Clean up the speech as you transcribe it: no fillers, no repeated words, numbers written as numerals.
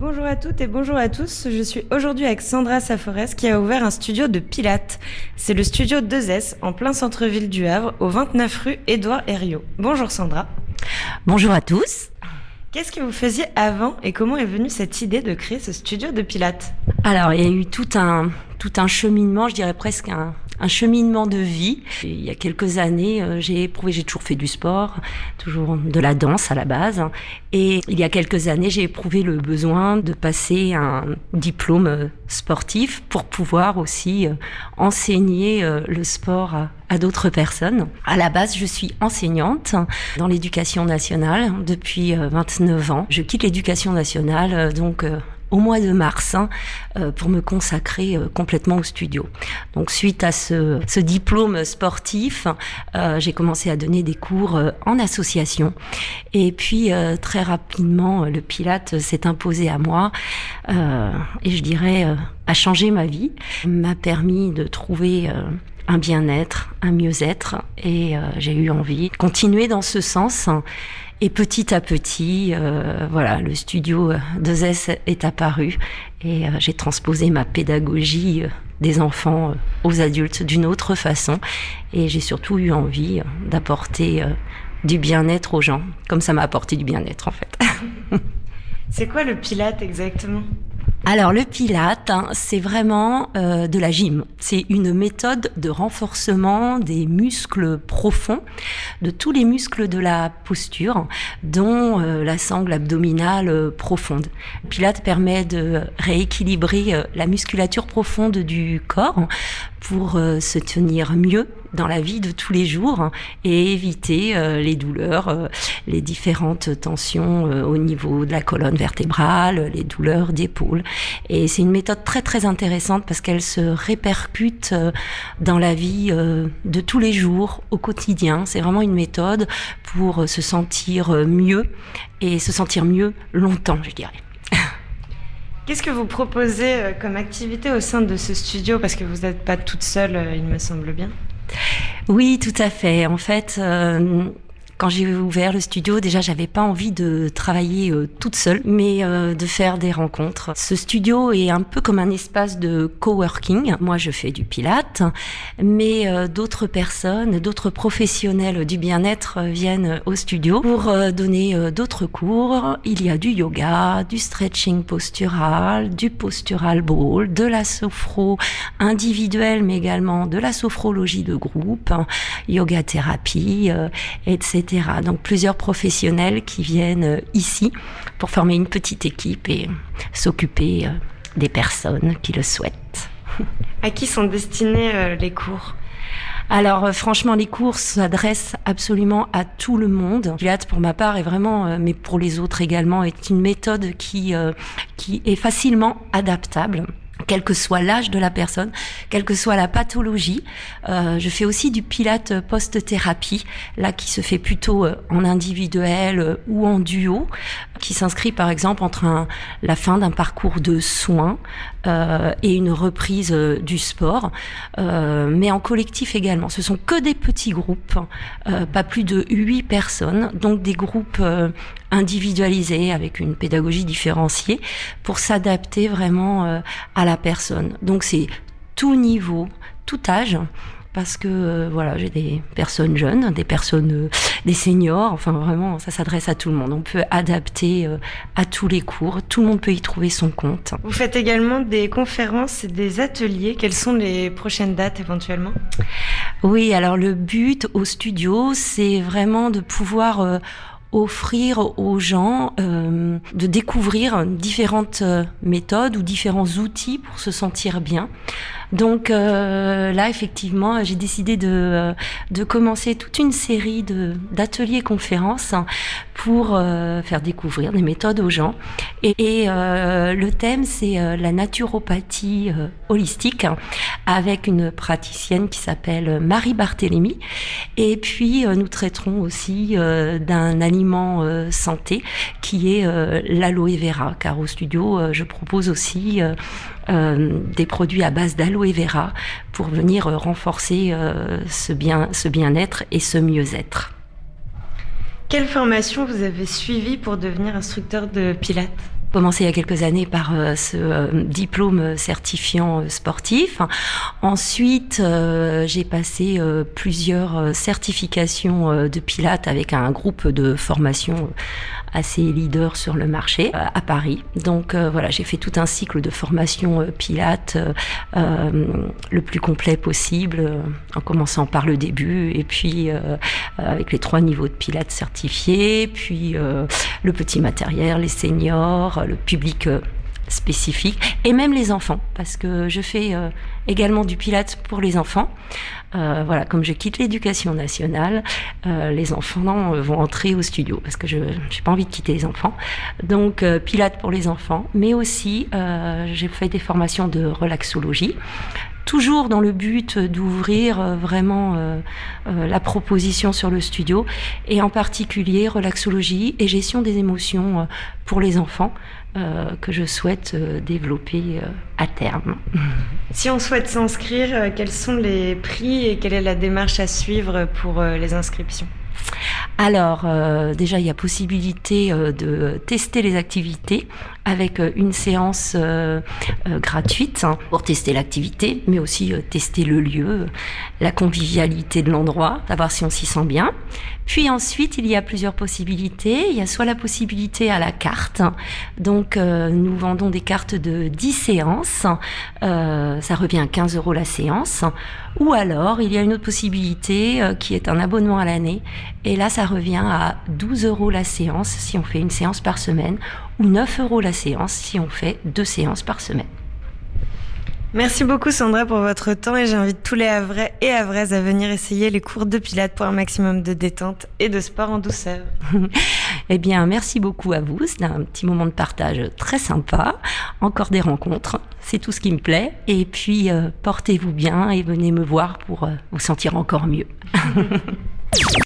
Bonjour à toutes et bonjour à tous. Je suis aujourd'hui avec Sandra Saforès qui a ouvert un studio de pilates. C'est le studio 2S en plein centre-ville du Havre, au 29 rue Édouard Herriot. Bonjour Sandra. Bonjour à tous. Qu'est-ce que vous faisiez avant et comment est venue cette idée de créer ce studio de pilates? Alors, il y a eu tout un cheminement, je dirais presque un cheminement de vie. Et il y a quelques années, j'ai toujours fait du sport, toujours de la danse à la base. Et il y a quelques années, j'ai éprouvé le besoin de passer un diplôme sportif pour pouvoir aussi enseigner le sport à d'autres personnes. À la base, je suis enseignante dans l'éducation nationale depuis 29 ans. Je quitte l'éducation nationale au mois de mars pour me consacrer complètement au studio. Donc suite à ce diplôme sportif, j'ai commencé à donner des cours en association. Et puis très rapidement, le Pilate s'est imposé à moi et je dirais a changé ma vie, m'a permis de trouver un bien-être, un mieux-être et j'ai eu envie de continuer dans ce sens. Et petit à petit, le studio 2S est apparu et j'ai transposé ma pédagogie des enfants aux adultes d'une autre façon. Et j'ai surtout eu envie d'apporter du bien-être aux gens, comme ça m'a apporté du bien-être en fait. C'est quoi le Pilate exactement ? Alors le Pilate, c'est vraiment de la gym. C'est une méthode de renforcement des muscles profonds, de tous les muscles de la posture, dont la sangle abdominale profonde. Le Pilate permet de rééquilibrer la musculature profonde du corps pour se tenir mieux dans la vie de tous les jours et éviter les douleurs, les différentes tensions au niveau de la colonne vertébrale, les douleurs d'épaule. Et c'est une méthode très très intéressante parce qu'elle se répercute dans la vie de tous les jours, au quotidien. C'est vraiment une méthode pour se sentir mieux et se sentir mieux longtemps, je dirais. Qu'est-ce que vous proposez comme activité au sein de ce studio ? Parce que vous n'êtes pas toute seule, il me semble bien. Oui, tout à fait. En fait, quand j'ai ouvert le studio, déjà, j'avais pas envie de travailler toute seule, mais de faire des rencontres. Ce studio est un peu comme un espace de coworking. Moi, je fais du Pilate, mais d'autres personnes, d'autres professionnels du bien-être viennent au studio pour donner d'autres cours. Il y a du yoga, du stretching postural, du postural ball, de la sophro individuelle, mais également de la sophrologie de groupe, yoga thérapie, etc. Donc plusieurs professionnels qui viennent ici pour former une petite équipe et s'occuper des personnes qui le souhaitent. À qui sont destinés les cours ? Alors franchement, les cours s'adressent absolument à tout le monde. Pilate, pour ma part, est vraiment, mais pour les autres également, est une méthode qui est facilement adaptable, quel que soit l'âge de la personne, quelle que soit la pathologie. Je fais aussi du Pilate post-thérapie, là qui se fait plutôt en individuel ou en duo, qui s'inscrit par exemple entre la fin d'un parcours de soins et une reprise du sport, mais en collectif également. Ce sont que des petits groupes, pas plus de 8 personnes, donc des groupes individualisés avec une pédagogie différenciée pour s'adapter vraiment à la personne. Donc c'est tout niveau, tout âge, parce que j'ai des personnes jeunes, des seniors, enfin vraiment ça s'adresse à tout le monde. On peut adapter à tous les cours, tout le monde peut y trouver son compte. Vous faites également des conférences et des ateliers. Quelles sont les prochaines dates éventuellement ? Oui, alors le but au studio, c'est vraiment de pouvoir offrir aux gens de découvrir différentes méthodes ou différents outils pour se sentir bien. Donc là, effectivement, j'ai décidé de commencer toute une série d'ateliers conférences pour faire découvrir des méthodes aux gens. Et le thème, c'est la naturopathie holistique avec une praticienne qui s'appelle Marie Barthélémy. Et puis, nous traiterons aussi d'un aliment santé qui est l'aloe vera, car au studio, je propose aussi des produits à base d'aloe vera pour venir renforcer ce bien-être et ce mieux-être. Quelle formation vous avez suivie pour devenir instructeur de pilates ? Commencé il y a quelques années par ce diplôme certifiant sportif. Ensuite, j'ai passé plusieurs certifications de pilates avec un groupe de formation assez leader sur le marché à Paris. Donc voilà, j'ai fait tout un cycle de formation pilates le plus complet possible, en commençant par le début et puis avec les 3 niveaux de pilates certifiés, puis le petit matériel, les seniors, le public spécifique et même les enfants, parce que je fais également du pilates pour les enfants. Voilà, comme je quitte l'éducation nationale, les enfants vont entrer au studio parce que je n'ai pas envie de quitter les enfants. Donc pilates pour les enfants, mais aussi j'ai fait des formations de relaxologie, toujours dans le but d'ouvrir vraiment la proposition sur le studio, et en particulier relaxologie et gestion des émotions pour les enfants, que je souhaite développer à terme. Si on souhaite s'inscrire, quels sont les prix et quelle est la démarche à suivre pour les inscriptions ? Alors, déjà, il y a possibilité de tester les activités avec une séance gratuite pour tester l'activité, mais aussi tester le lieu, la convivialité de l'endroit, savoir si on s'y sent bien. Puis ensuite, il y a plusieurs possibilités. Il y a soit la possibilité à la carte. Donc, nous vendons des cartes de 10 séances. Ça revient à 15 € la séance. Ou alors, il y a une autre possibilité qui est un abonnement à l'année. Et là, ça revient à 12 € la séance si on fait une séance par semaine, ou 9 € la séance si on fait 2 séances par semaine. Merci beaucoup Sandra pour votre temps, et j'invite tous les Havrais et Havraises à venir essayer les cours de pilates pour un maximum de détente et de sport en douceur. Eh bien, merci beaucoup à vous. C'est un petit moment de partage très sympa. Encore des rencontres. C'est tout ce qui me plaît. Et puis, portez-vous bien et venez me voir pour vous sentir encore mieux.